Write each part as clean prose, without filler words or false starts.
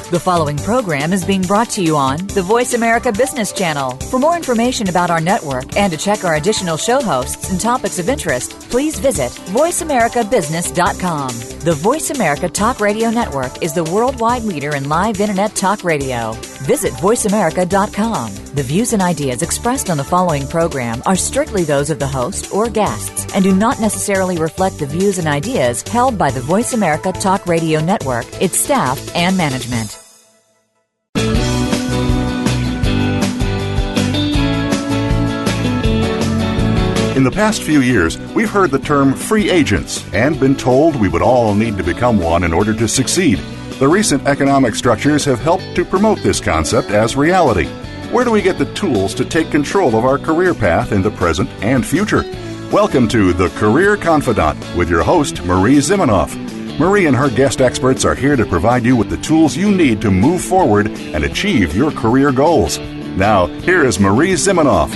The following program is being brought to you on the Voice America Business Channel. For more information about our network and to check our additional show hosts and topics of interest, please visit voiceamericabusiness.com. The Voice America Talk Radio Network is the worldwide leader in live Internet talk radio. Visit voiceamerica.com. The views and ideas expressed on the following program are strictly those of the host or guests and do not necessarily reflect the views and ideas held by the Voice America Talk Radio Network, its staff, and management. In the past few years, we've heard the term free agents and been told we would all need to become one in order to succeed. The recent economic structures have helped to promote this concept as reality. Where do we get the tools to take control of our career path in the present and future? Welcome to The Career Confidant with your host, Marie Zimenoff. Marie and her guest experts are here to provide you with the tools you need to move forward and achieve your career goals. Now, here is Marie Zimenoff.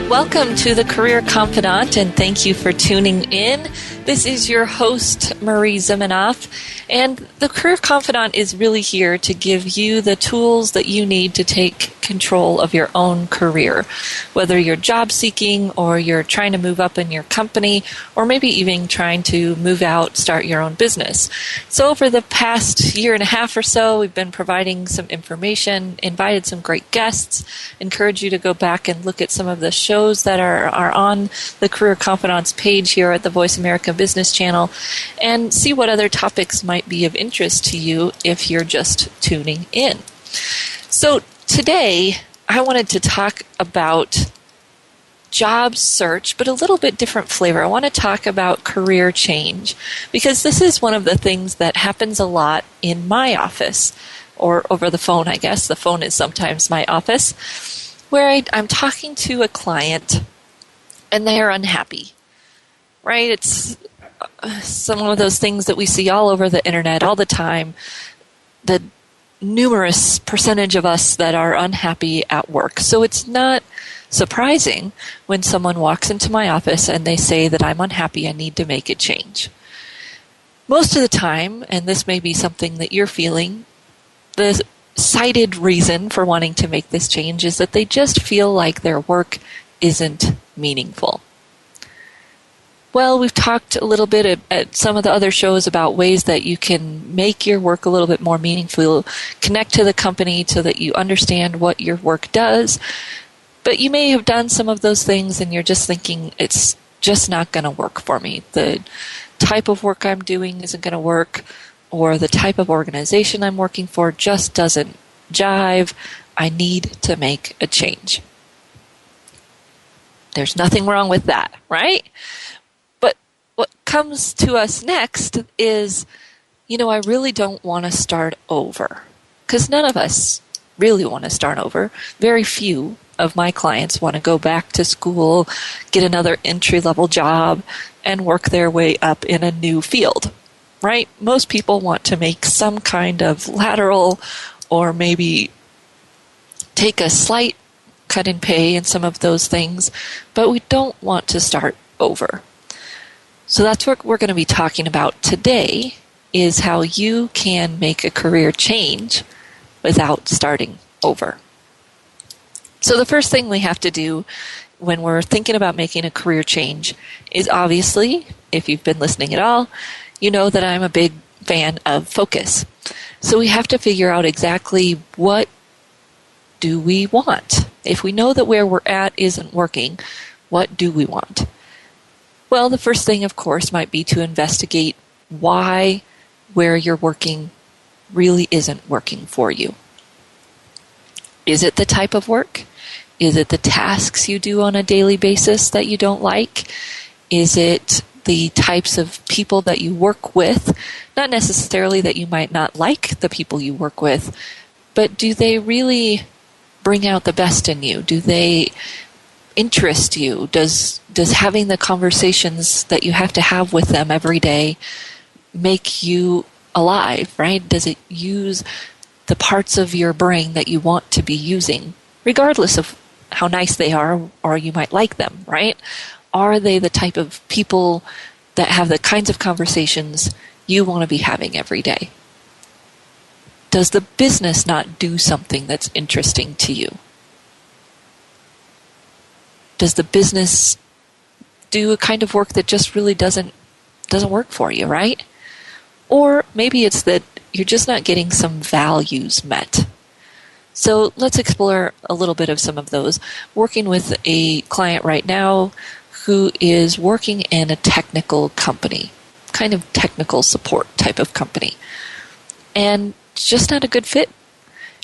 Welcome to the Career Confidant, and thank you for tuning in. This is your host, Marie Zimenoff, and the Career Confidant is really here to give you the tools that you need to take control of your own career, whether you're job seeking or you're trying to move up in your company, or maybe even trying to move out, start your own business. So over the past year and a half or so, we've been providing some information, invited some great guests, encourage you to go back and look at some of the shows that are on the Career Confidant's page here at the Voice America Business Channel, and see what other topics might be of interest to you if you're just tuning in. So today, I wanted to talk about job search, but a little bit different flavor. I want to talk about career change, because this is one of the things that happens a lot in my office, or over the phone, I guess. The phone is sometimes my office, where I'm talking to a client and they're unhappy, right? It's some of those things that we see all over the internet all the time, the numerous percentage of us that are unhappy at work. So it's not surprising when someone walks into my office and they say that I'm unhappy, I need to make a change. Most of the time, and this may be something that you're feeling, the cited reason for wanting to make this change is that they just feel like their work isn't meaningful. Well, we've talked a little bit at some of the other shows about ways that you can make your work a little bit more meaningful, connect to the company so that you understand what your work does. But you may have done some of those things and you're just thinking, it's just not going to work for me. The type of work I'm doing isn't going to work, or the type of organization I'm working for just doesn't jive. I need to make a change. There's nothing wrong with that, right? What comes to us next is, I really don't want to start over. Because none of us really want to start over. Very few of my clients want to go back to school, get another entry-level job, and work their way up in a new field, right? Most people want to make some kind of lateral, or maybe take a slight cut in pay in some of those things, but we don't want to start over. So that's what we're going to be talking about today, is how you can make a career change without starting over. So the first thing we have to do when we're thinking about making a career change is, obviously, if you've been listening at all, you know that I'm a big fan of focus. So we have to figure out exactly what do we want. If we know that where we're at isn't working, what do we want? Well, the first thing, of course, might be to investigate why where you're working really isn't working for you. Is it the type of work? Is it the tasks you do on a daily basis that you don't like? Is it the types of people that you work with? Not necessarily that you might not like the people you work with, but do they really bring out the best in you? Do they interest you? Does having the conversations that you have to have with them every day make you alive, right? Does it use the parts of your brain that you want to be using, regardless of how nice they are or you might like them, right? Are they the type of people that have the kinds of conversations you want to be having every day? does the business not do something that's interesting to you? Does the business do a kind of work that just really doesn't work for you, right? Or maybe it's that you're just not getting some values met. So let's explore a little bit of some of those. Working with a client right now who is working in a technical company, kind of technical support type of company. And it's just not a good fit.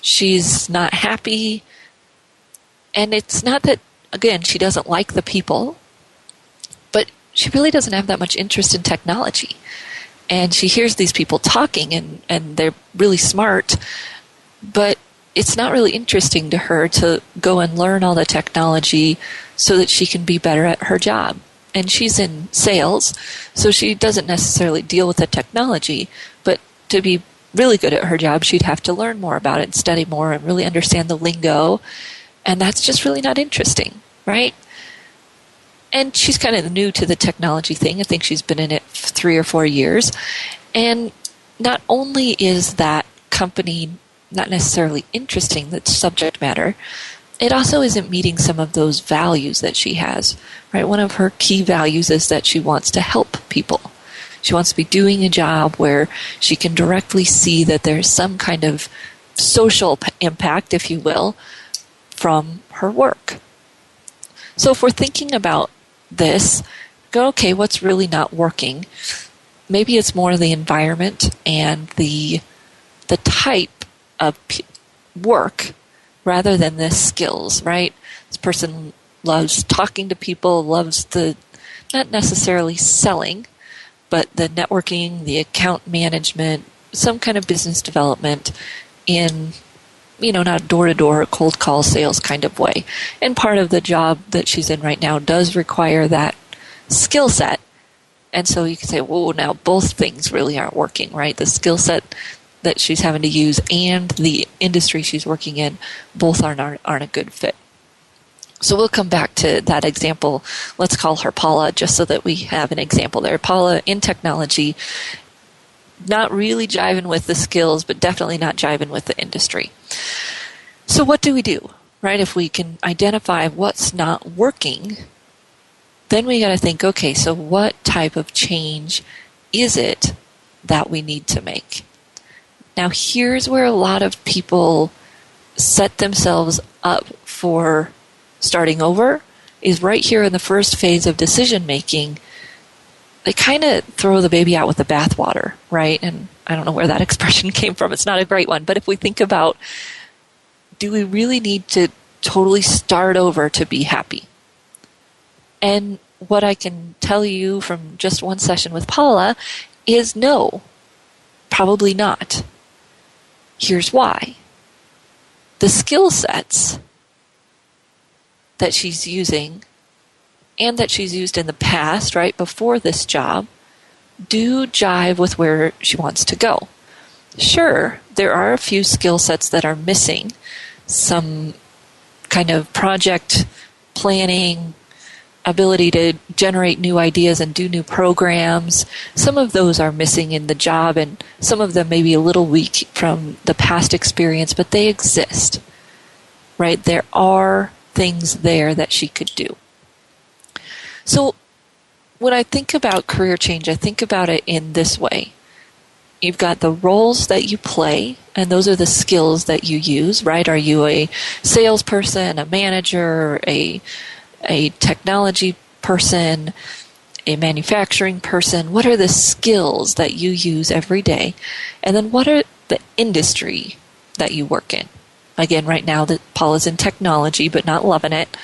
She's not happy. And it's not that, again, she doesn't like the people, but she really doesn't have that much interest in technology. And she hears these people talking, and they're really smart, but it's not really interesting to her to go and learn all the technology so that she can be better at her job. And she's in sales, so she doesn't necessarily deal with the technology, but to be really good at her job, she'd have to learn more about it and study more and really understand the lingo, and that's just really not interesting, right? And she's kind of new to the technology thing. I think she's been in it 3 or 4 years. And not only is that company not necessarily interesting, the subject matter, it also isn't meeting some of those values that she has, right? One of her key values is that she wants to help people. She wants to be doing a job where she can directly see that there's some kind of social impact, if you will, from her work. So if we're thinking about this, go, okay, what's really not working? Maybe it's more the environment and the type of work rather than the skills, right? This person loves talking to people, loves the, not necessarily selling, but the networking, the account management, some kind of business development in, not door-to-door, cold call sales kind of way. And part of the job that she's in right now does require that skill set. And so you can say, whoa, now both things really aren't working, right? The skill set that she's having to use and the industry she's working in both aren't a good fit. So we'll come back to that example. Let's call her Paula just so that we have an example there. Paula in technology, not really jiving with the skills, but definitely not jiving with the industry. So what do we do, right? If we can identify what's not working, then we got to think, okay, so what type of change is it that we need to make? Now, here's where a lot of people set themselves up for starting over, is right here in the first phase of decision making. They kind of throw the baby out with the bathwater, right? And I don't know where that expression came from. It's not a great one. But if we think about, do we really need to totally start over to be happy? And what I can tell you from just one session with Paula is no, probably not. Here's why. The skill sets that she's using and that she's used in the past, right, before this job, do jive with where she wants to go. Sure, there are a few skill sets that are missing. Some kind of project planning, ability to generate new ideas and do new programs. Some of those are missing in the job, and some of them may be a little weak from the past experience, but they exist, right? There are things there that she could do. So when I think about career change, I think about it in this way. You've got the roles that you play, and those are the skills that you use, right? Are you a salesperson, a manager, a technology person, a manufacturing person? What are the skills that you use every day? And then what are the industry that you work in? Again, right now that Paula's in technology, but not loving it.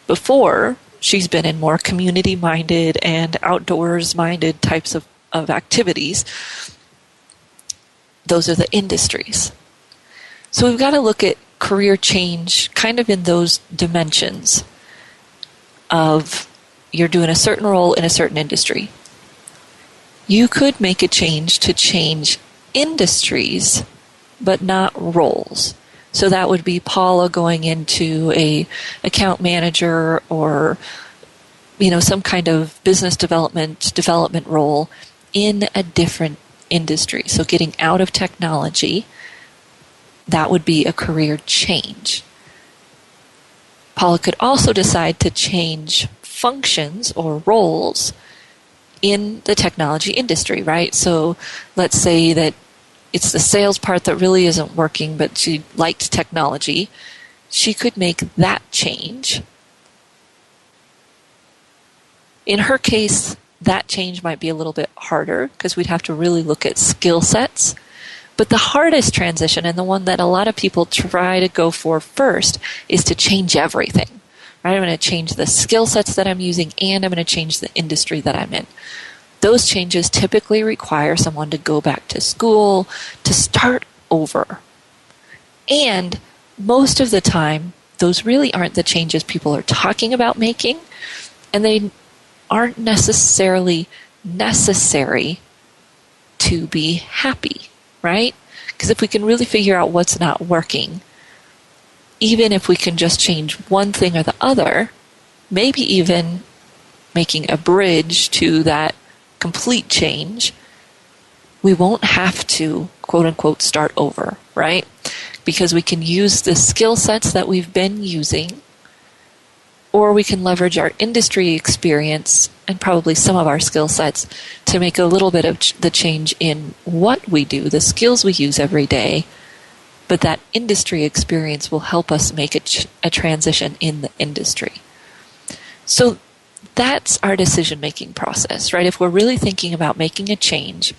Before, she's been in more community-minded and outdoors-minded types of activities. Those are the industries. So we've got to look at career change kind of in those dimensions of you're doing a certain role in a certain industry. You could make a change to change industries, but not roles. So that would be Paula going into a account manager or some kind of business development role in a different industry. So getting out of technology that would be a career change. Paula could also decide to change functions or roles in the technology industry, right? So let's say that it's the sales part that really isn't working, but she liked technology. She could make that change. In her case, that change might be a little bit harder because we'd have to really look at skill sets. But the hardest transition, and the one that a lot of people try to go for first, is to change everything. Right? I'm going to change the skill sets that I'm using, and I'm going to change the industry that I'm in. Those changes typically require someone to go back to school, to start over. And most of the time, those really aren't the changes people are talking about making, and they aren't necessarily necessary to be happy, right? Because if we can really figure out what's not working, even if we can just change one thing or the other, maybe even making a bridge to that complete change, we won't have to, quote unquote, start over, right? Because we can use the skill sets that we've been using, or we can leverage our industry experience and probably some of our skill sets to make a little bit of the change in what we do, the skills we use every day. But that industry experience will help us make a transition in the industry. So that's our decision-making process, right? If we're really thinking about making a change,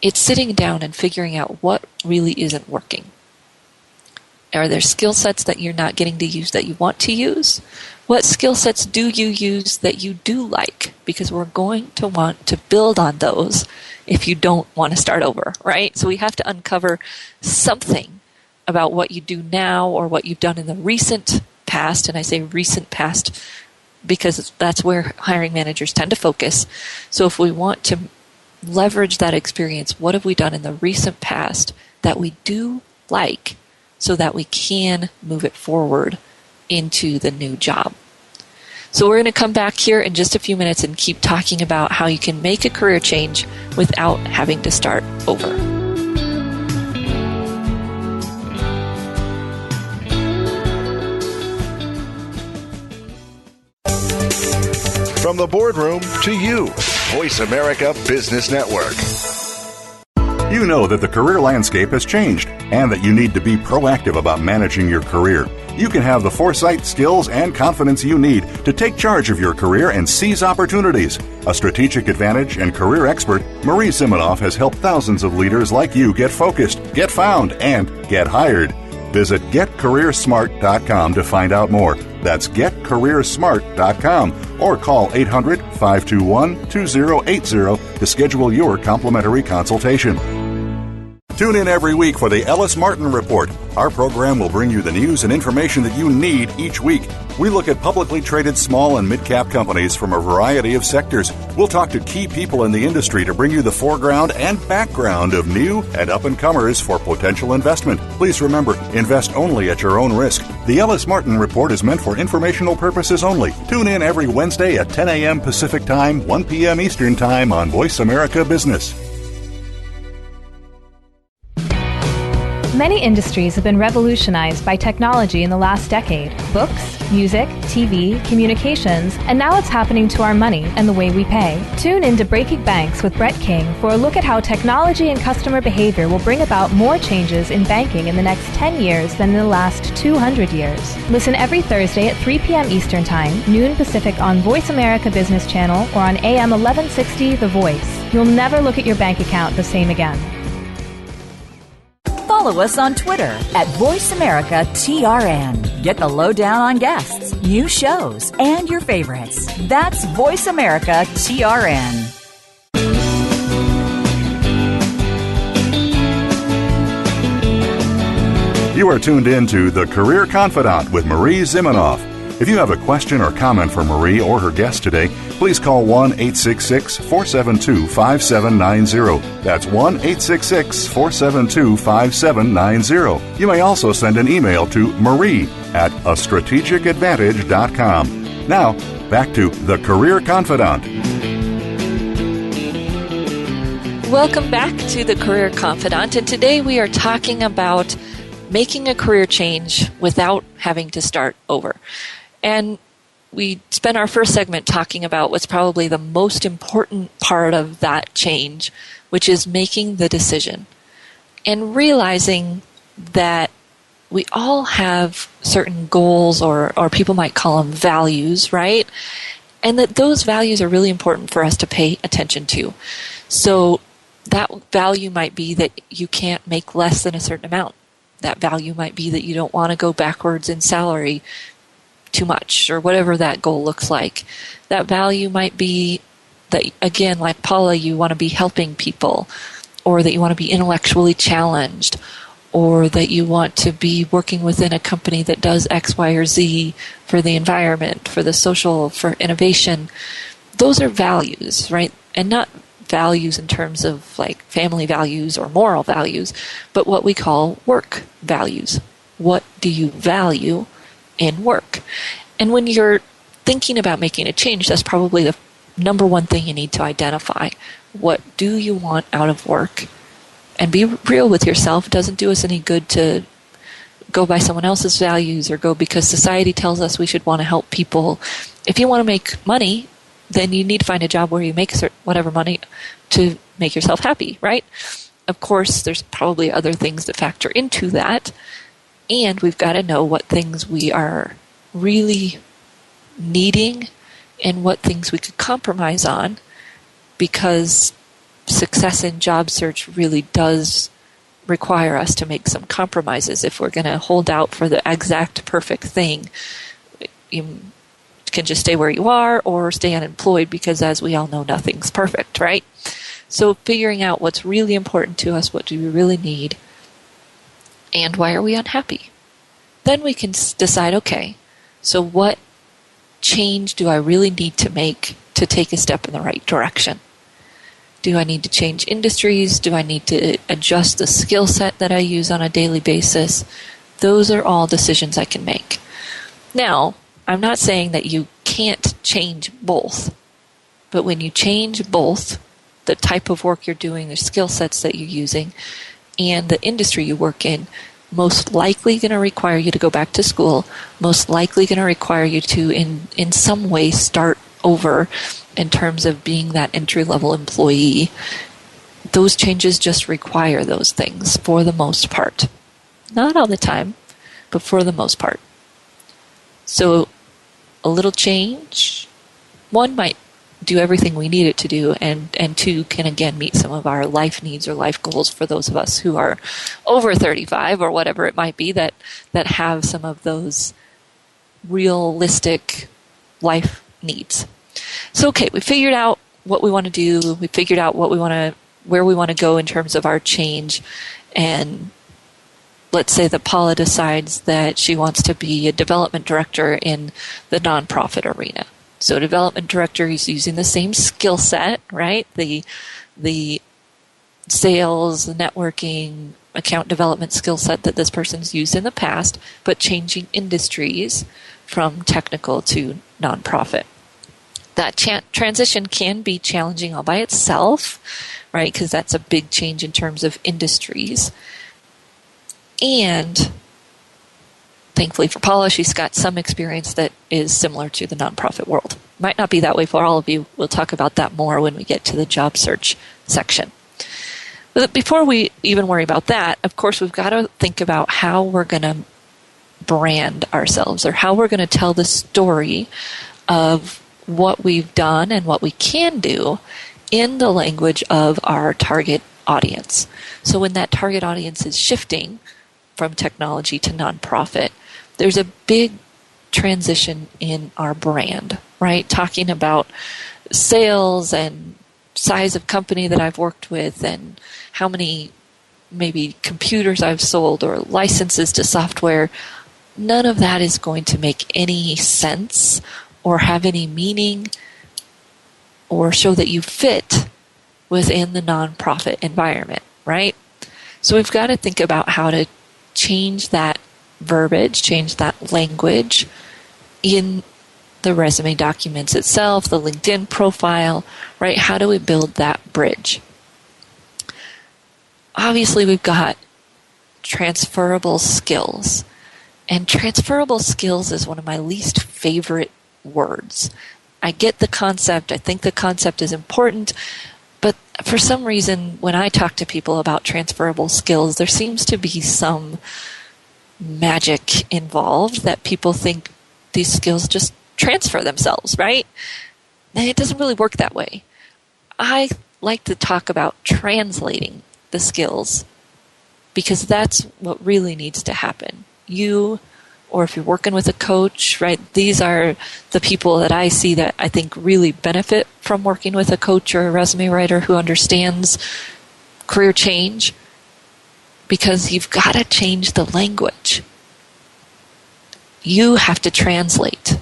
it's sitting down and figuring out what really isn't working. Are there skill sets that you're not getting to use that you want to use? What skill sets do you use that you do like? Because we're going to want to build on those if you don't want to start over, right? So we have to uncover something about what you do now or what you've done in the recent past. And I say recent past because that's where hiring managers tend to focus. So if we want to leverage that experience, what have we done in the recent past that we do like, so that we can move it forward into the new job. So we're going to come back here in just a few minutes and keep talking about how you can make a career change without having to start over. From the boardroom to you, Voice America Business Network. You know that the career landscape has changed and that you need to be proactive about managing your career. You can have the foresight, skills, and confidence you need to take charge of your career and seize opportunities. A strategic advantage and career expert, Marie Zimenoff has helped thousands of leaders like you get focused, get found, and get hired. Visit getcareersmart.com to find out more. That's getcareersmart.com or call 800-521-2080 to schedule your complimentary consultation. Tune in every week for the Ellis Martin Report. Our program will bring you the news and information that you need each week. We look at publicly traded small and mid-cap companies from a variety of sectors. We'll talk to key people in the industry to bring you the foreground and background of new and up-and-comers for potential investment. Please remember, invest only at your own risk. The Ellis Martin Report is meant for informational purposes only. Tune in every Wednesday at 10 a.m. Pacific Time, 1 p.m. Eastern Time on Voice America Business. Many industries have been revolutionized by technology in the last decade. Books, music, TV, communications, and now it's happening to our money and the way we pay. Tune in to Breaking Banks with Brett King for a look at how technology and customer behavior will bring about more changes in banking in the next 10 years than in the last 200 years. Listen every Thursday at 3 p.m. Eastern Time, noon Pacific on Voice America Business Channel or on AM 1160 The Voice. You'll never look at your bank account the same again. Follow us on Twitter at VoiceAmericaTRN. Get the lowdown on guests, new shows, and your favorites. That's VoiceAmericaTRN. You are tuned in to The Career Confidant with Marie Zimenoff. If you have a question or comment for Marie or her guest today, please call 1-866-472-5790. That's 1-866-472-5790. You may also send an email to marie@astrategicadvantage.com. Now, back to The Career Confidant. Welcome back to The Career Confidant, and today we are talking about making a career change without having to start over. And we spent our first segment talking about what's probably the most important part of that change, which is making the decision and realizing that we all have certain goals, or people might call them values, right? And that those values are really important for us to pay attention to. So that value might be that you can't make less than a certain amount. That value might be that you don't want to go backwards in salary too much, or whatever that goal looks like. That value might be that, again, like Paula, you want to be helping people, or that you want to be intellectually challenged, or that you want to be working within a company that does X, Y, or Z for the environment, for the social, for innovation. Those are values, right? And not values in terms of like family values or moral values, but what we call work values. What do you value in work? And when you're thinking about making a change, that's probably the number one thing you need to identify. What do you want out of work? And be real with yourself. It doesn't do us any good to go by someone else's values or go because society tells us we should want to help people. If you want to make money, then you need to find a job where you make whatever money to make yourself happy, right? Of course, there's probably other things that factor into that. And we've got to know what things we are really needing and what things we could compromise on, because success in job search really does require us to make some compromises. If we're going to hold out for the exact perfect thing, you can just stay where you are or stay unemployed, because as we all know, nothing's perfect, right? So figuring out what's really important to us, what do we really need, and why are we unhappy? Then we can decide, okay, so what change do I really need to make to take a step in the right direction? Do I need to change industries? Do I need to adjust the skill set that I use on a daily basis? Those are all decisions I can make. Now, I'm not saying that you can't change both, but when you change both, the type of work you're doing, the skill sets that you're using, and the industry you work in, most likely going to require you to go back to school, most likely going to require you to, in some way, start over in terms of being that entry-level employee. Those changes just require those things for the most part. Not all the time, but for the most part. So a little change, one, might do everything we need it to do, and two, can again meet some of our life needs or life goals for those of us who are over 35 or whatever it might be that have some of those realistic life needs. So, okay, we figured out what we want to do. We figured out where we want to go in terms of our change. And let's say that Paula decides that she wants to be a development director in the nonprofit arena. So, development director, he's using the same skill set, right? The sales, the networking, account development skill set that this person's used in the past, but changing industries from technical to nonprofit. That transition can be challenging all by itself, right? Because that's a big change in terms of industries. And thankfully for Paula, she's got some experience that is similar to the nonprofit world. Might not be that way for all of you. We'll talk about that more when we get to the job search section. But before we even worry about that, of course, we've got to think about how we're going to brand ourselves, or how we're going to tell the story of what we've done and what we can do in the language of our target audience. So when that target audience is shifting from technology to nonprofit, there's a big transition in our brand, right? Talking about sales and size of company that I've worked with and how many maybe computers I've sold or licenses to software. None of that is going to make any sense or have any meaning or show that you fit within the nonprofit environment, right? So we've got to think about how to change that verbiage, change that language in the resume documents itself, the LinkedIn profile, right? How do we build that bridge? Obviously, we've got transferable skills. And transferable skills is one of my least favorite words. I get the concept. I think the concept is important. But for some reason, when I talk to people about transferable skills, there seems to be some magic involved that people think these skills just transfer themselves, right? And it doesn't really work that way. I like to talk about translating the skills because that's what really needs to happen. You, or if you're working with a coach, right, these are the people that I see that I think really benefit from working with a coach or a resume writer who understands career change, because you've got to change the language. You have to translate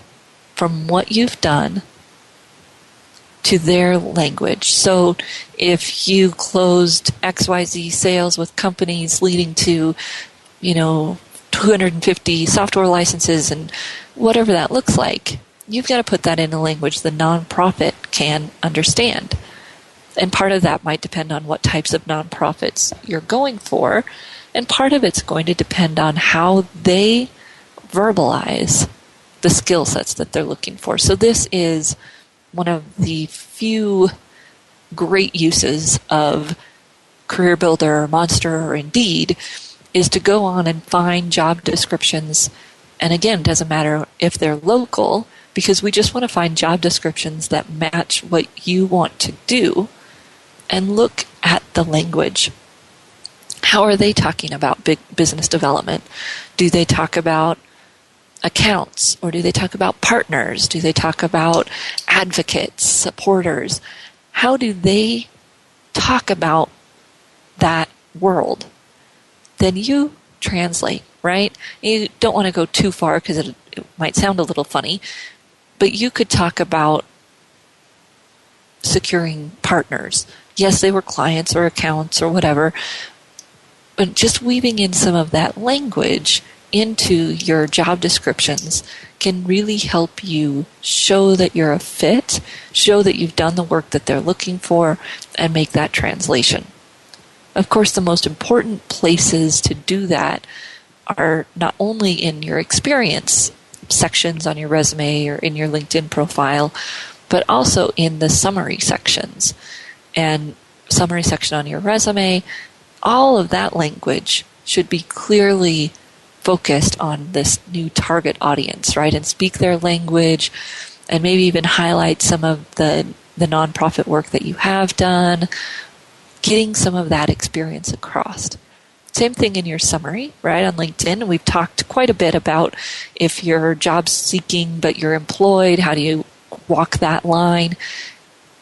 from what you've done to their language. So if you closed XYZ sales with companies leading to, 250 software licenses and whatever that looks like, you've got to put that in a language the nonprofit can understand. And part of that might depend on what types of nonprofits you're going for, and part of it's going to depend on how they verbalize the skill sets that they're looking for. So this is one of the few great uses of Career Builder or Monster or Indeed is to go on and find job descriptions. And again, it doesn't matter if they're local, because we just want to find job descriptions that match what you want to do, and look at the language. How are they talking about big business development? Do they talk about accounts, or do they talk about partners? Do they talk about advocates, supporters? How do they talk about that world? Then you translate, right? You don't want to go too far because it might sound a little funny, but you could talk about securing partners. Yes, they were clients or accounts or whatever, but just weaving in some of that language into your job descriptions can really help you show that you're a fit, show that you've done the work that they're looking for, and make that translation. Of course, the most important places to do that are not only in your experience sections on your resume or in your LinkedIn profile, but also in the summary sections. And summary section on your resume, all of that language should be clearly focused on this new target audience, right? And speak their language, and maybe even highlight some of the nonprofit work that you have done, getting some of that experience across. Same thing in your summary, right? On LinkedIn, we've talked quite a bit about if you're job seeking but you're employed, how do you walk that line?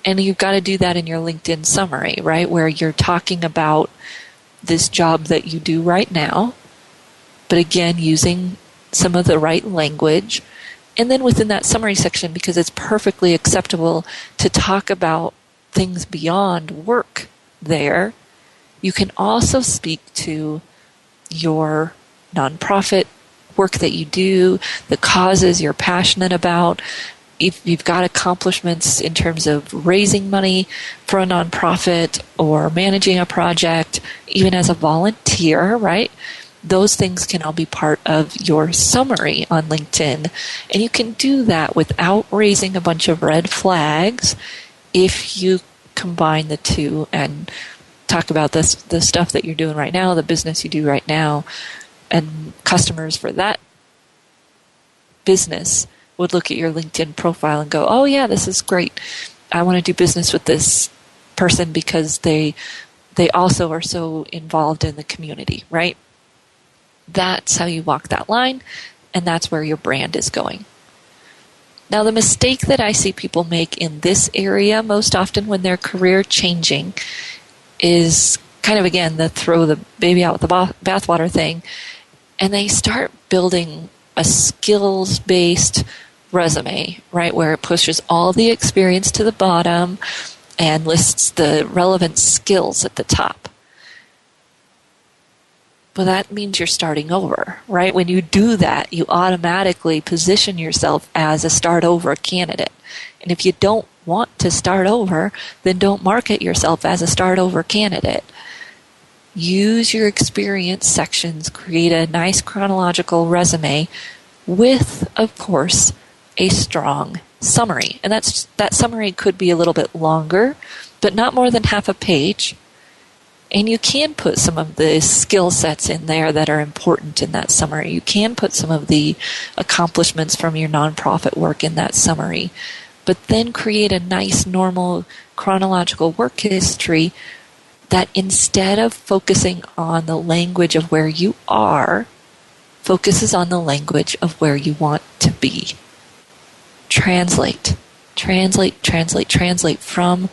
And you've got to do that in your LinkedIn summary, right? Where you're talking about this job that you do right now, but again, using some of the right language. And then within that summary section, because it's perfectly acceptable to talk about things beyond work there, you can also speak to your nonprofit work that you do, the causes you're passionate about. If you've got accomplishments in terms of raising money for a nonprofit or managing a project, even as a volunteer, right? Those things can all be part of your summary on LinkedIn. And you can do that without raising a bunch of red flags if you combine the two and talk about the stuff that you're doing right now, the business you do right now, and customers for that business would look at your LinkedIn profile and go, oh yeah, this is great. I want to do business with this person because they also are so involved in the community, right? That's how you walk that line, and that's where your brand is going. Now, the mistake that I see people make in this area most often when they're career changing is kind of, again, the throw the baby out with the bathwater thing, and they start building a skills-based resume, right, where it pushes all the experience to the bottom and lists the relevant skills at the top. But that means you're starting over, right? When you do that, you automatically position yourself as a start over candidate. And if you don't want to start over, then don't market yourself as a start over candidate. use your experience sections, create a nice chronological resume with, of course, a strong summary. And that summary could be a little bit longer, but not more than half a page. And you can put some of the skill sets in there that are important in that summary. You can put some of the accomplishments from your nonprofit work in that summary. But then create a nice, normal, chronological work history that instead of focusing on the language of where you are, focuses on the language of where you want to be. Translate from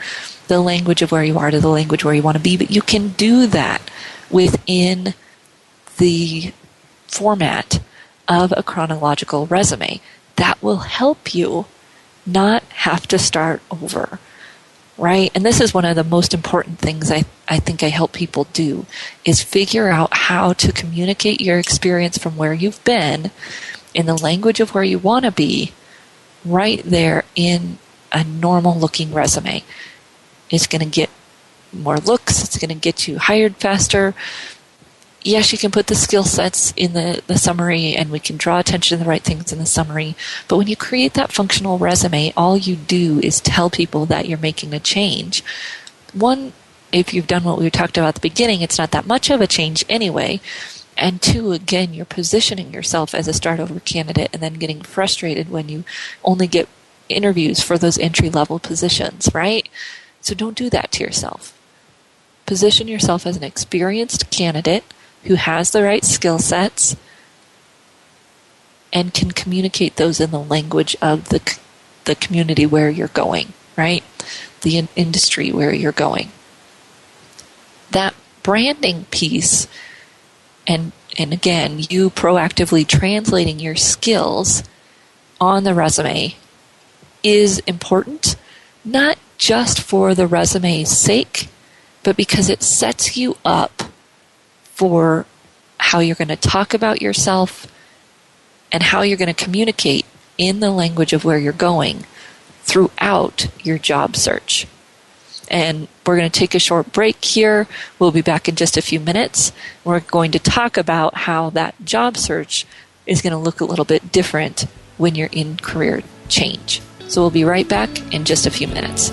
the language of where you are to the language where you want to be. But you can do that within the format of a chronological resume. That will help you not have to start over, right? And this is one of the most important things I think I help people do, is figure out how to communicate your experience from where you've been in the language of where you want to be right there in a normal looking resume. It's going to get more looks. It's going to get you hired faster. Yes, you can put the skill sets in the summary, and we can draw attention to the right things in the summary. But when you create that functional resume, all you do is tell people that you're making a change. One, if you've done what we talked about at the beginning, it's not that much of a change anyway. And two, again, you're positioning yourself as a start-over candidate and then getting frustrated when you only get interviews for those entry-level positions, right? So don't do that to yourself. Position yourself as an experienced candidate who has the right skill sets and can communicate those in the language of the community where you're going, right? The industry where you're going. That branding piece, and again, you proactively translating your skills on the resume is important, not just for the resume's sake, but because it sets you up for how you're going to talk about yourself and how you're going to communicate in the language of where you're going throughout your job search. And we're going to take a short break here. We'll be back in just a few minutes. We're going to talk about how that job search is going to look a little bit different when you're in career change. So we'll be right back in just a few minutes.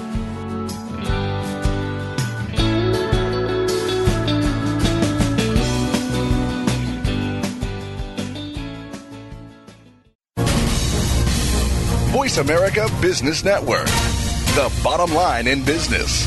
Voice America Business Network, the bottom line in business.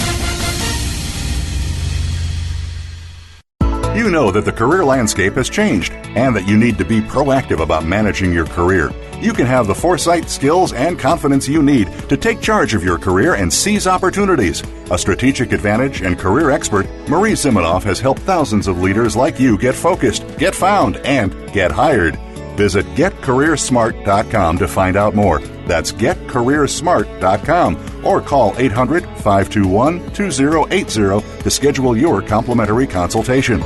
You know that the career landscape has changed and that you need to be proactive about managing your career. You can have the foresight, skills, and confidence you need to take charge of your career and seize opportunities. A strategic advantage and career expert, Marie Zimenoff has helped thousands of leaders like you get focused, get found, and get hired. Visit GetCareerSmart.com to find out more. That's GetCareerSmart.com or call 800-521-2080 to schedule your complimentary consultation.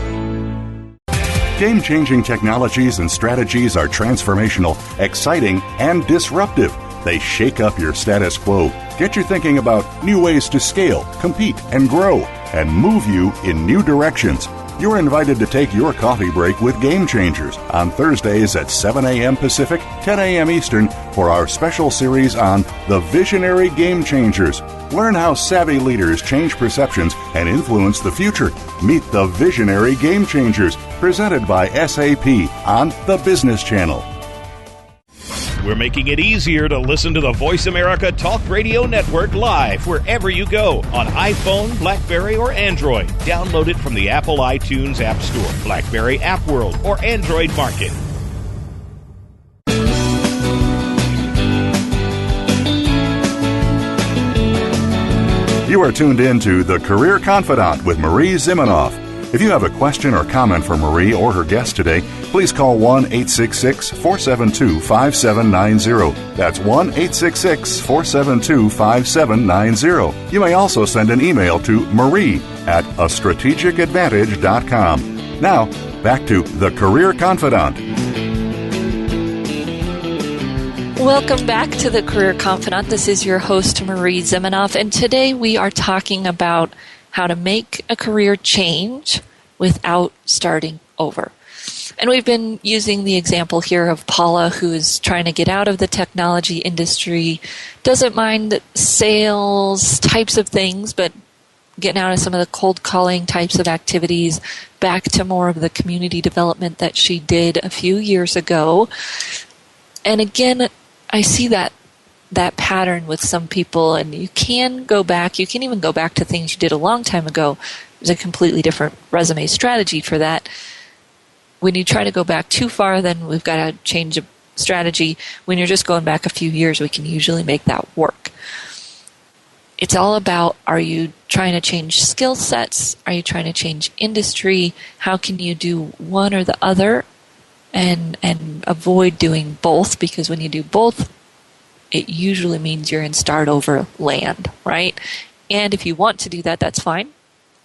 Game-changing technologies and strategies are transformational, exciting, and disruptive. They shake up your status quo, get you thinking about new ways to scale, compete, and grow, and move you in new directions. You're invited to take your coffee break with Game Changers on Thursdays at 7 a.m. Pacific, 10 a.m. Eastern for our special series on The Visionary Game Changers. Learn how savvy leaders change perceptions and influence the future. Meet the Visionary Game Changers, presented by SAP on the Business Channel. We're making it easier to listen to the Voice America Talk Radio Network live wherever you go on iPhone, BlackBerry, or Android. Download it from the Apple iTunes App Store, BlackBerry App World, or Android Market. You are tuned in to The Career Confidant with Marie Zimenoff. If you have a question or comment for Marie or her guest today, please call 1-866-472-5790. That's 1-866-472-5790. You may also send an email to marie@astrategicadvantage.com. Now, back to The Career Confidant. Welcome back to The Career Confidant. This is your host, Marie Zimenoff, and today we are talking about how to make a career change without starting over. And we've been using the example here of Paula, who is trying to get out of the technology industry, doesn't mind sales types of things, but getting out of some of the cold calling types of activities, back to more of the community development that she did a few years ago. And again, I see that pattern with some people, and you can go back. You can even go back to things you did a long time ago. There's a completely different resume strategy for that. When you try to go back too far, then we've got to change a strategy. When you're just going back a few years, we can usually make that work. It's all about, are you trying to change skill sets? Are you trying to change industry? How can you do one or the other and avoid doing both? Because when you do both, it usually means you're in start over land, right? And if you want to do that, that's fine.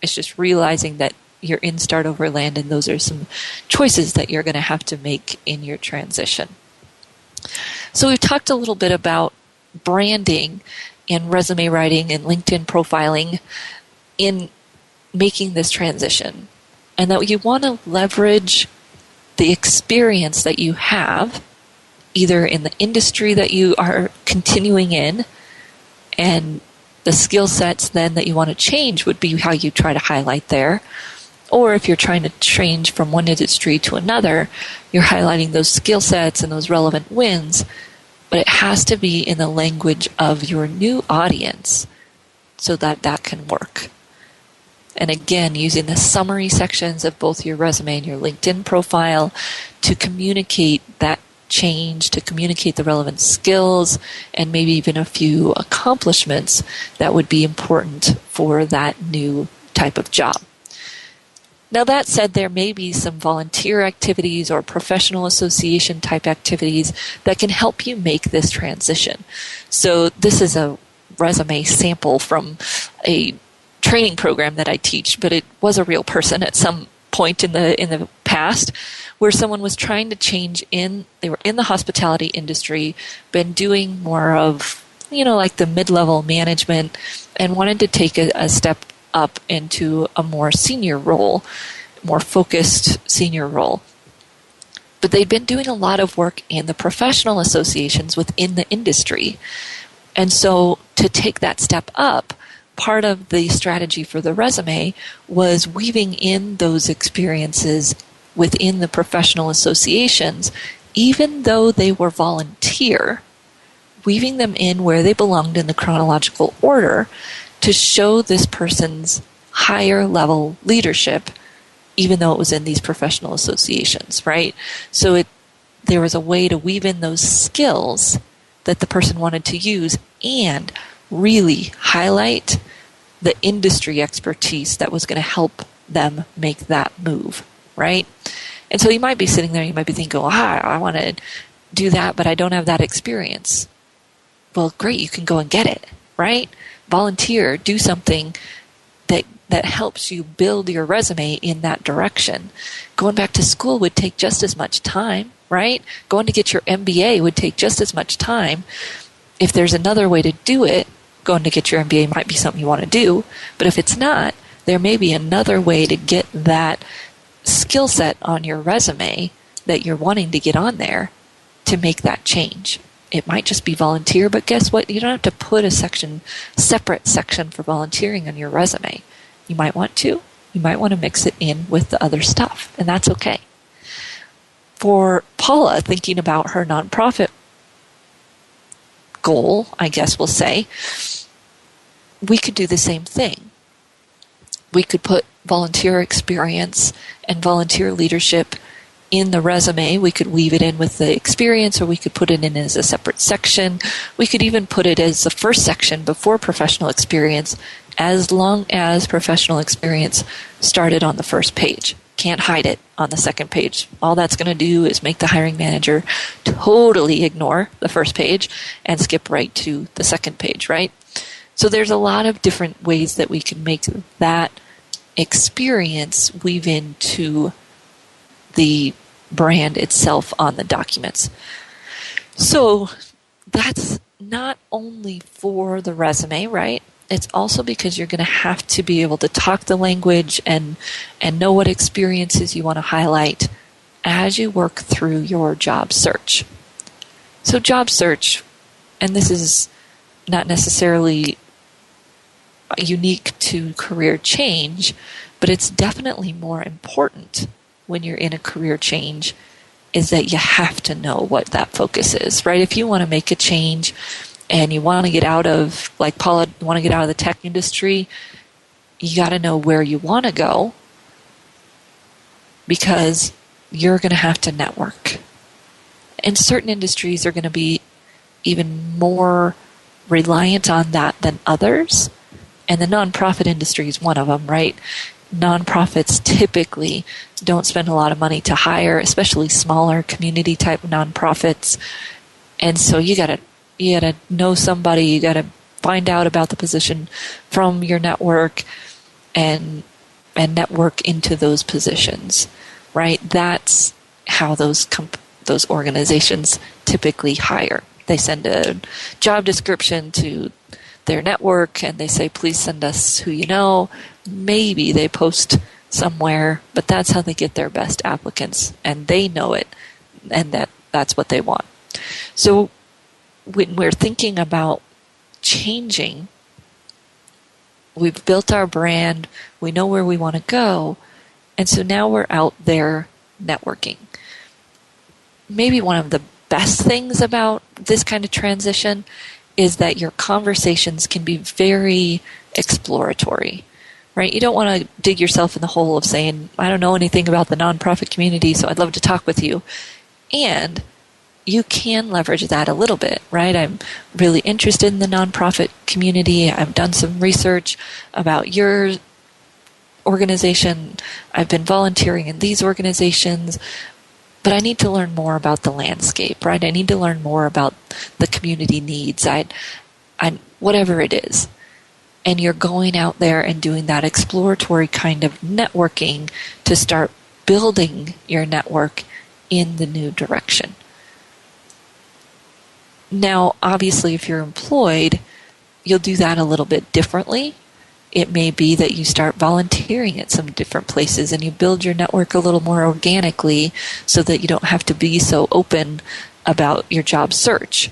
It's just realizing that you're in start over land, and those are some choices that you're going to have to make in your transition. So we've talked a little bit about branding and resume writing and LinkedIn profiling in making this transition, and that you want to leverage the experience that you have either in the industry that you are continuing in, and the skill sets then that you want to change would be how you try to highlight there. Or if you're trying to change from one industry to another, you're highlighting those skill sets and those relevant wins, but it has to be in the language of your new audience so that that can work. And again, using the summary sections of both your resume and your LinkedIn profile to communicate that change, to communicate the relevant skills, and maybe even a few accomplishments that would be important for that new type of job. Now, that said, there may be some volunteer activities or professional association type activities that can help you make this transition. So this is a resume sample from a training program that I teach, but it was a real person at some point in the past where someone was trying to change they were in the hospitality industry, been doing more of, like the mid-level management, and wanted to take a step up into a more senior role, more focused senior role. But they'd been doing a lot of work in the professional associations within the industry. And so to take that step up, part of the strategy for the resume was weaving in those experiences within the professional associations, even though they were volunteer, weaving them in where they belonged in the chronological order to show this person's higher level leadership, even though it was in these professional associations, right? So there was a way to weave in those skills that the person wanted to use and really highlight the industry expertise that was going to help them make that move, right? And so you might be sitting there, you might be thinking, I want to do that, but I don't have that experience. Well, great, you can go and get it, right? Volunteer, do something that helps you build your resume in that direction. Going back to school would take just as much time, right? Going to get your MBA would take just as much time. If there's another way to do it, going to get your MBA might be something you want to do, but if it's not, there may be another way to get that skill set on your resume that you're wanting to get on there to make that change. It might just be volunteer, but guess what? You don't have to put a separate section for volunteering on your resume. You might want to. You might want to mix it in with the other stuff, and that's okay. For Paula, thinking about her nonprofit goal, I guess we'll say, we could do the same thing. We could put volunteer experience and volunteer leadership in the resume. We could weave it in with the experience, or we could put it in as a separate section. We could even put it as the first section before professional experience, as long as professional experience started on the first page. Can't hide it on the second page. All that's going to do is make the hiring manager totally ignore the first page and skip right to the second page, right? So there's a lot of different ways that we can make that experience weave into the brand itself on the documents. So that's not only for the resume, right? it's also because you're going to have to be able to talk the language and know what experiences you want to highlight as you work through your job search. So job search, and this is not necessarily unique to career change, but it's definitely more important when you're in a career change, is that you have to know what that focus is, right? If you want to make a change and you want to get out of, like Paula, you want to get out of the tech industry, you got to know where you want to go, because you're going to have to network. And certain industries are going to be even more reliant on that than others. And the nonprofit industry is one of them, right? Nonprofits typically don't spend a lot of money to hire, especially smaller community type nonprofits. And so you gotta know somebody, you gotta find out about the position from your network and network into those positions, right? That's how those organizations typically hire. They send a job description to their network and they say, please send us who you know. Maybe they post somewhere, but that's how they get their best applicants, and they know it, and that's what they want. So when we're thinking about changing, we've built our brand, we know where we want to go, and so now we're out there networking. Maybe one of the best things about this kind of transition is that your conversations can be very exploratory, right? You don't want to dig yourself in the hole of saying, I don't know anything about the nonprofit community, so I'd love to talk with you. And you can leverage that a little bit, right? I'm really interested in the nonprofit community. I've done some research about your organization. I've been volunteering in these organizations, but I need to learn more about the landscape, right? I need to learn more about the community needs, whatever it is. And you're going out there and doing that exploratory kind of networking to start building your network in the new direction. Now, obviously, if you're employed, you'll do that a little bit differently. It may be that you start volunteering at some different places and you build your network a little more organically so that you don't have to be so open about your job search.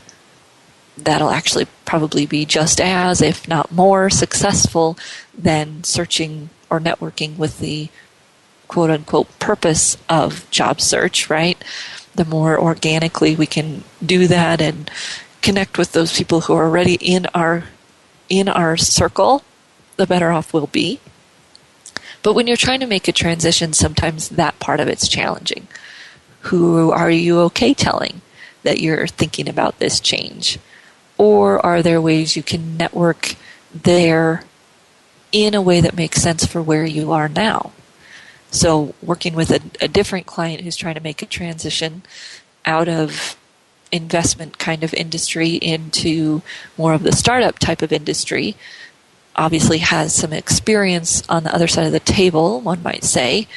That'll actually probably be just as, if not more, successful than searching or networking with the quote-unquote purpose of job search, right? The more organically we can do that and connect with those people who are already in our circle, the better off we'll be. But when you're trying to make a transition, sometimes that part of it's challenging. Who are you okay telling that you're thinking about this change? Or are there ways you can network there in a way that makes sense for where you are now? So working with a different client who's trying to make a transition out of investment kind of industry into more of the startup type of industry, obviously has some experience on the other side of the table, one might say.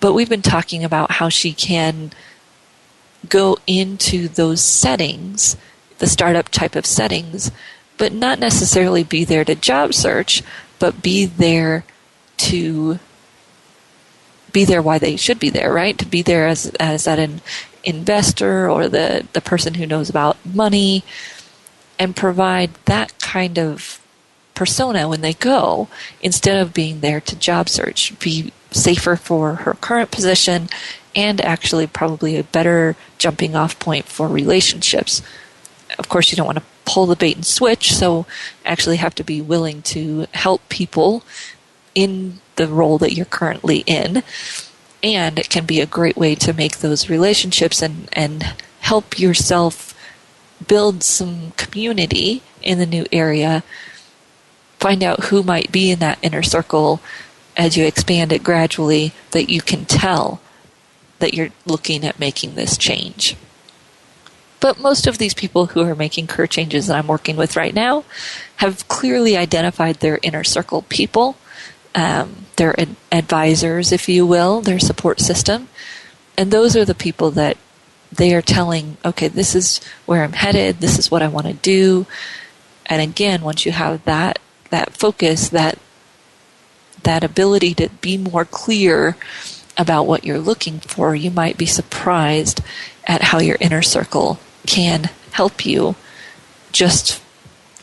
But we've been talking about how she can go into those settings, the startup type of settings, but not necessarily be there to job search, but be there why they should be there, right? To be there as an investor or the person who knows about money, and provide that kind of persona when they go, instead of being there to job search. Be safer for her current position and actually probably a better jumping off point for relationships. Of course, you don't want to pull the bait and switch, so actually have to be willing to help people in the role that you're currently in. And it can be a great way to make those relationships and help yourself build some community in the new area. Find out who might be in that inner circle as you expand it gradually, that you can tell that you're looking at making this change. But most of these people who are making career changes that I'm working with right now have clearly identified their inner circle people, their advisors, if you will, their support system. And those are the people that they are telling, okay, this is where I'm headed, this is what I want to do. And again, once you have that focus, that ability to be more clear about what you're looking for, you might be surprised at how your inner circle can help you just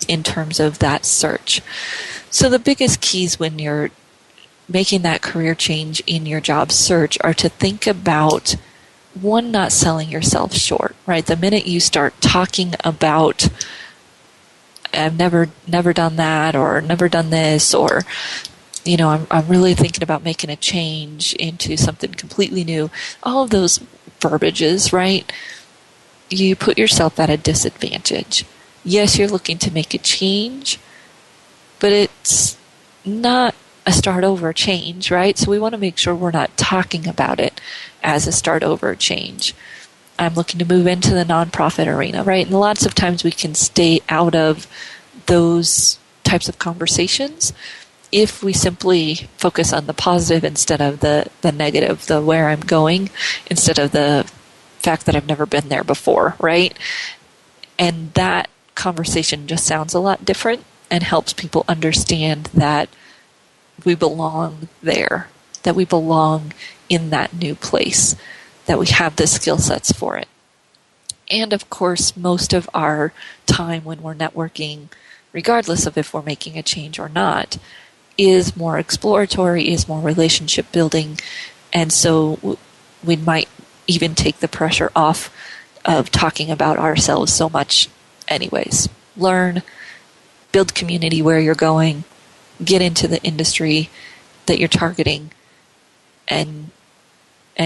in terms of that search. So the biggest keys when you're making that career change in your job search are to think about, one, not selling yourself short, right? The minute you start talking about, I've never done that, or never done this, or I'm really thinking about making a change into something completely new. All of those verbiages, right? You put yourself at a disadvantage. Yes, you're looking to make a change, but it's not a start over change, right? So we want to make sure we're not talking about it as a start over change. I'm looking to move into the nonprofit arena, right? And lots of times we can stay out of those types of conversations if we simply focus on the positive instead of the negative, the where I'm going, instead of the fact that I've never been there before, right? And that conversation just sounds a lot different and helps people understand that we belong there, that we belong in that new place, that we have the skill sets for it. And of course, most of our time when we're networking, regardless of if we're making a change or not, is more exploratory, is more relationship building. And so we might even take the pressure off of talking about ourselves so much anyways. Learn, build community where you're going, get into the industry that you're targeting, and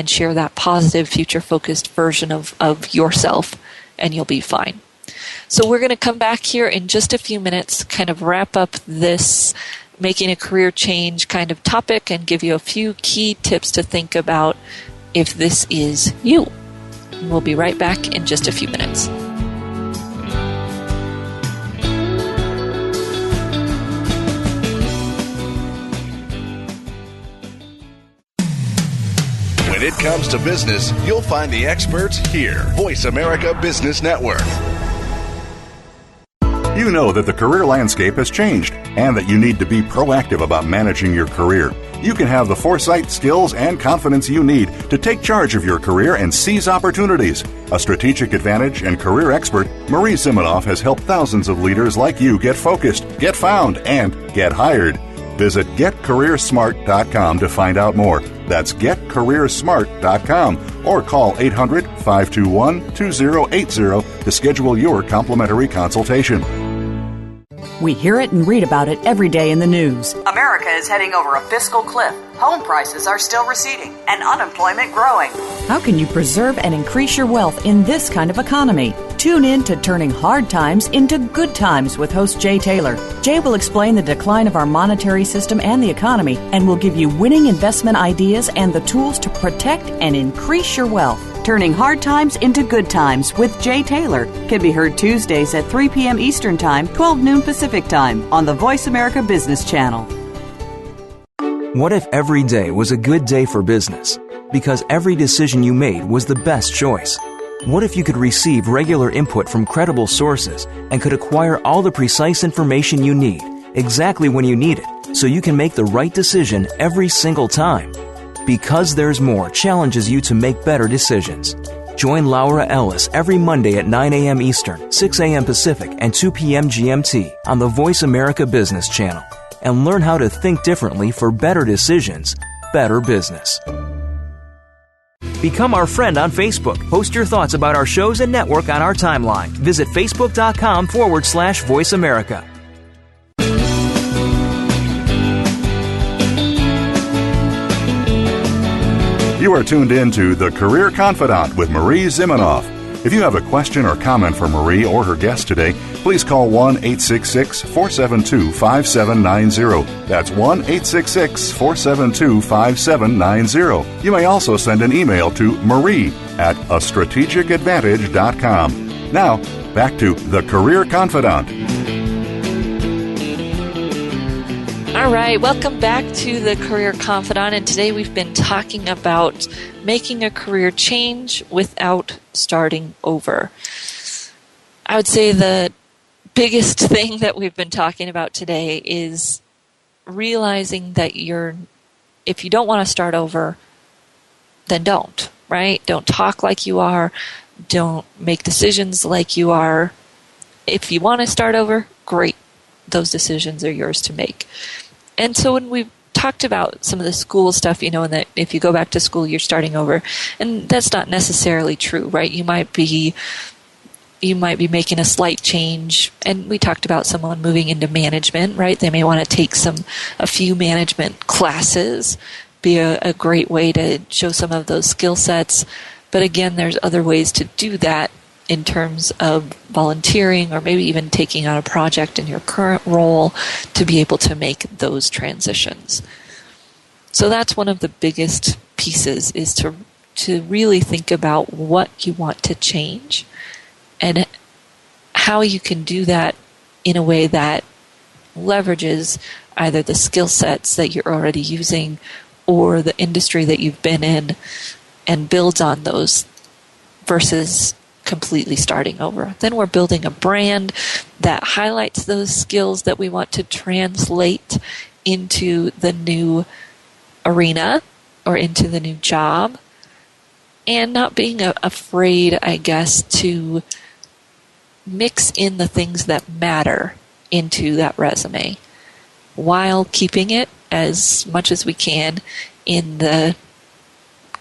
share that positive, future-focused version of yourself, and you'll be fine. So we're going to come back here in just a few minutes, kind of wrap up this making a career change kind of topic and give you a few key tips to think about if this is you. We'll be right back in just a few minutes. When it comes to business, you'll find the experts here. Voice America Business Network. You know that the career landscape has changed and that you need to be proactive about managing your career. You can have the foresight, skills, and confidence you need to take charge of your career and seize opportunities. A strategic advantage and career expert, Marie Zimenoff has helped thousands of leaders like you get focused, get found, and get hired. Visit getcareersmart.com to find out more. That's getcareersmart.com or call 800-521-2080 to schedule your complimentary consultation. We hear it and read about it every day in the news. America is heading over a fiscal cliff. Home prices are still receding and unemployment growing. How can you preserve and increase your wealth in this kind of economy? Tune in to Turning Hard Times into Good Times with host Jay Taylor. Jay will explain the decline of our monetary system and the economy, and will give you winning investment ideas and the tools to protect and increase your wealth. Turning Hard Times into Good Times with Jay Taylor can be heard Tuesdays at 3 p.m. Eastern Time, 12 noon Pacific Time on the Voice America Business Channel. What if every day was a good day for business? Because every decision you made was the best choice. What if you could receive regular input from credible sources and could acquire all the precise information you need, exactly when you need it, so you can make the right decision every single time? Because There's More challenges you to make better decisions. Join Laura Ellis every Monday at 9 a.m. Eastern, 6 a.m. Pacific, and 2 p.m. GMT on the Voice America Business Channel, and learn how to think differently for better decisions, better business. Become our friend on Facebook. Post your thoughts about our shows and network on our timeline. Visit Facebook.com/Voice America. You are tuned in to The Career Confidant with Marie Zimenoff. If you have a question or comment for Marie or her guest today, please call 1-866-472-5790. That's 1-866-472-5790. You may also send an email to marie@astrategicadvantage.com. Now, back to The Career Confidant. All right, welcome back to the Career Confidant, and today we've been talking about making a career change without starting over. I would say the biggest thing that we've been talking about today is realizing that if you don't want to start over, then don't, right? Don't talk like you are. Don't make decisions like you are. If you want to start over, great. Those decisions are yours to make. And so when we've talked about some of the school stuff, and that if you go back to school, you're starting over. And that's not necessarily true, right? You might be making a slight change. And we talked about someone moving into management, right? They may want to take a few management classes, be a great way to show some of those skill sets. But again, there's other ways to do that in terms of volunteering or maybe even taking on a project in your current role to be able to make those transitions. So that's one of the biggest pieces, is to really think about what you want to change and how you can do that in a way that leverages either the skill sets that you're already using or the industry that you've been in and builds on those versus completely starting over. Then we're building a brand that highlights those skills that we want to translate into the new arena or into the new job, and not being afraid, I guess, to mix in the things that matter into that resume while keeping it as much as we can in the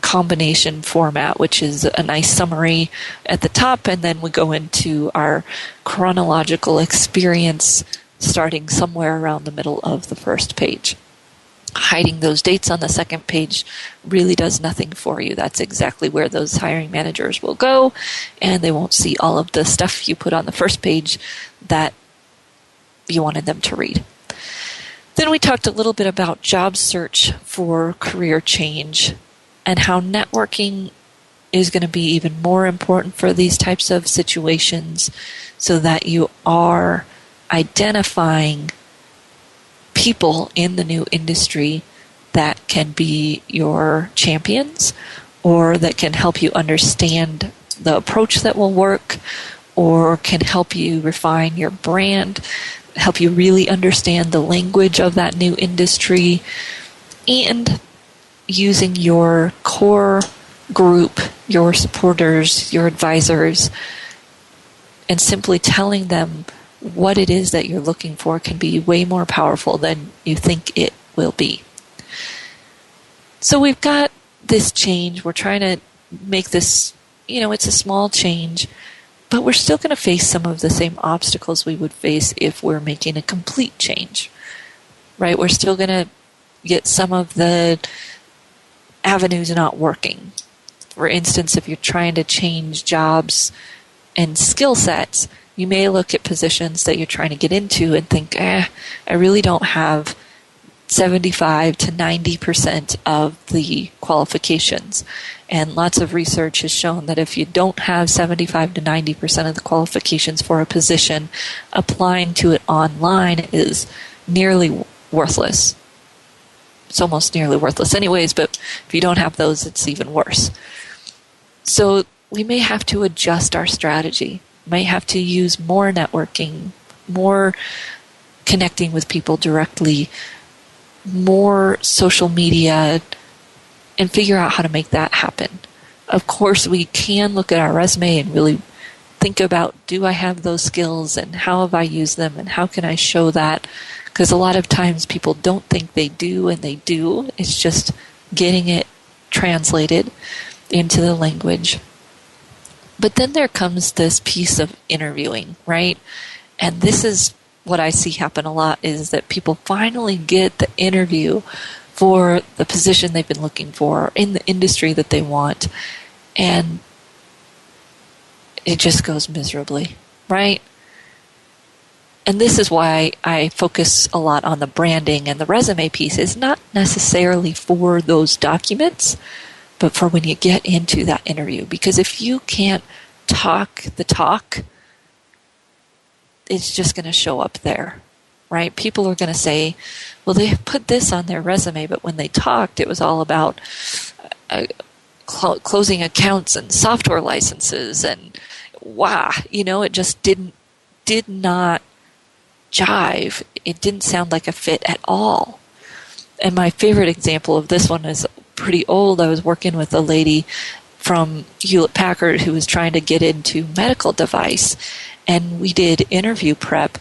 combination format, which is a nice summary at the top, and then we go into our chronological experience starting somewhere around the middle of the first page. Hiding those dates on the second page really does nothing for you. That's exactly where those hiring managers will go, and they won't see all of the stuff you put on the first page that you wanted them to read. Then we talked a little bit about job search for career change and how networking is going to be even more important for these types of situations, so that you are identifying people in the new industry that can be your champions or that can help you understand the approach that will work or can help you refine your brand, help you really understand the language of that new industry, and using your core group, your supporters, your advisors, and simply telling them what it is that you're looking for can be way more powerful than you think it will be. So we've got this change. We're trying to make this, it's a small change, but we're still going to face some of the same obstacles we would face if we're making a complete change, right? We're still going to get some of the avenues not working. For instance, if you're trying to change jobs and skill sets, you may look at positions that you're trying to get into and think, I really don't have 75 to 90% of the qualifications. And lots of research has shown that if you don't have 75 to 90% of the qualifications for a position, applying to it online is nearly worthless. It's almost nearly worthless anyways, but if you don't have those, it's even worse. So we may have to adjust our strategy. Might have to use more networking, more connecting with people directly, more social media, and figure out how to make that happen. Of course, we can look at our resume and really think about, do I have those skills and how have I used them and how can I show that? Because a lot of times people don't think they do, and they do. It's just getting it translated into the language. But then there comes this piece of interviewing, right? And this is what I see happen a lot, is that people finally get the interview for the position they've been looking for in the industry that they want, and it just goes miserably, right? And this is why I focus a lot on the branding and the resume piece. It's not necessarily for those documents, but for when you get into that interview. Because if you can't talk the talk, it's just going to show up there, right? People are going to say, well, they put this on their resume, but when they talked, it was all about closing accounts and software licenses, and it just didn't did not jive. It didn't sound like a fit at all. And my favorite example of this one is pretty old. I was working with a lady from Hewlett-Packard who was trying to get into medical device, and we did interview prep,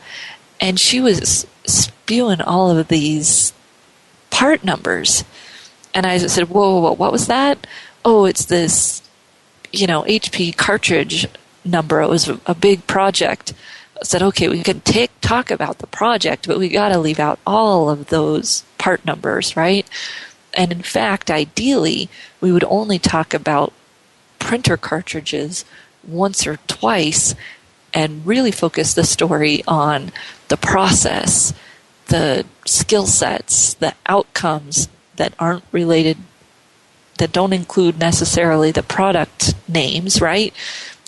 and she was spewing all of these part numbers. And I said, whoa, what was that? Oh, it's this, HP cartridge number. It was a big project. I said, okay, we can talk about the project, but we got to leave out all of those part numbers, right? And in fact, ideally, we would only talk about printer cartridges once or twice and really focus the story on the process, the skill sets, the outcomes that aren't related, that don't include necessarily the product names, right?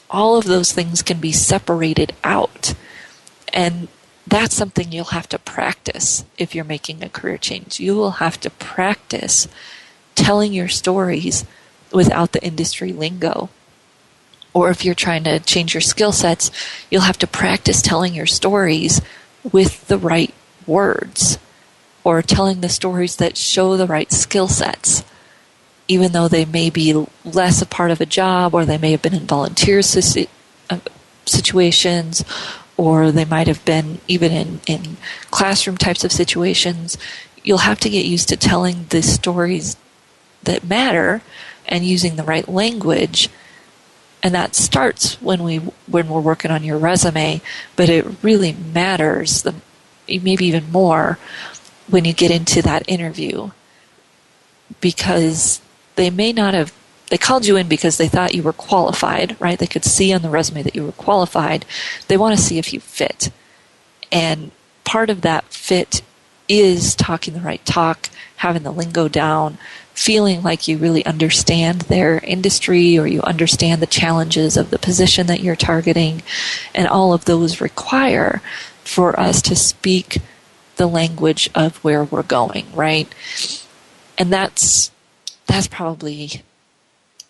All of those things can be separated out. And that's something you'll have to practice if you're making a career change. You will have to practice telling your stories without the industry lingo. Or if you're trying to change your skill sets, you'll have to practice telling your stories with the right words, or telling the stories that show the right skill sets, even though they may be less a part of a job, or they may have been in volunteer situations, or they might have been even in classroom types of situations. You'll have to get used to telling the stories that matter and using the right language. And that starts when we're working on your resume, but it really matters, maybe even more, when you get into that interview, because they called you in because they thought you were qualified, right? They could see on the resume that you were qualified. They want to see if you fit. And part of that fit is talking the right talk, having the lingo down, feeling like you really understand their industry, or you understand the challenges of the position that you're targeting. And all of those require for us to speak the language of where we're going, right? And that's probably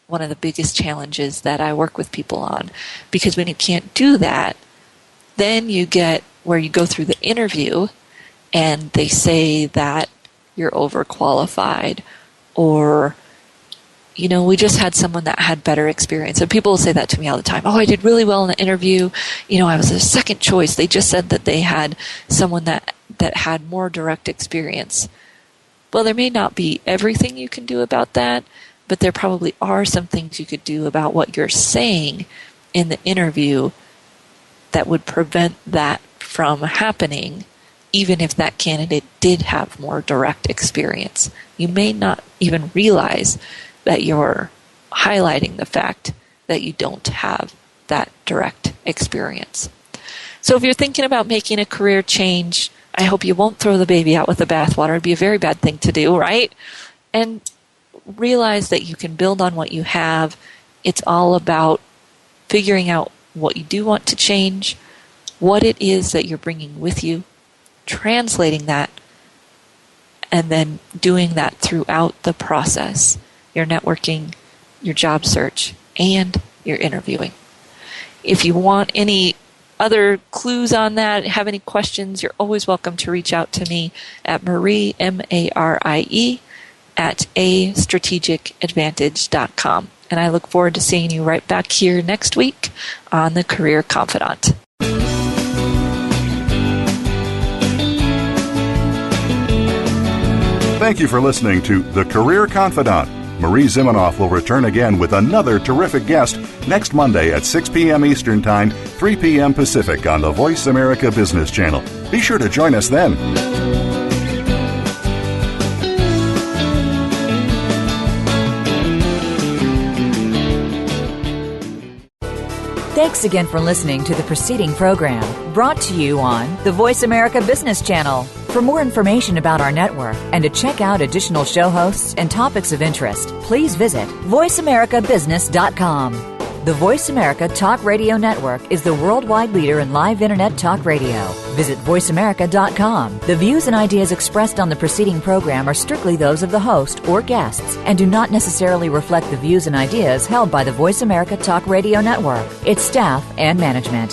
one of the biggest challenges that I work with people on, because when you can't do that, then you get where you go through the interview and they say that you're overqualified, or, we just had someone that had better experience. And people will say that to me all the time. Oh, I did really well in the interview. I was a second choice. They just said that they had someone that had more direct experience. Well, there may not be everything you can do about that, but there probably are some things you could do about what you're saying in the interview that would prevent that from happening, even if that candidate did have more direct experience. You may not even realize that you're highlighting the fact that you don't have that direct experience. So if you're thinking about making a career change, I hope you won't throw the baby out with the bathwater. It'd be a very bad thing to do, right? And realize that you can build on what you have. It's all about figuring out what you do want to change, what it is that you're bringing with you, translating that, and then doing that throughout the process, your networking, your job search, and your interviewing. If you want any other clues on that, have any questions, you're always welcome to reach out to me at Marie, Marie, at astrategicadvantage.com. And I look forward to seeing you right back here next week on The Career Confidant. Thank you for listening to The Career Confidant. Marie Zimenoff will return again with another terrific guest next Monday at 6 p.m. Eastern Time, 3 p.m. Pacific on the Voice America Business Channel. Be sure to join us then. Thanks again for listening to the preceding program, brought to you on the Voice America Business Channel. For more information about our network and to check out additional show hosts and topics of interest, please visit voiceamericabusiness.com. The Voice America Talk Radio Network is the worldwide leader in live Internet talk radio. Visit voiceamerica.com. The views and ideas expressed on the preceding program are strictly those of the host or guests and do not necessarily reflect the views and ideas held by the Voice America Talk Radio Network, its staff, and management.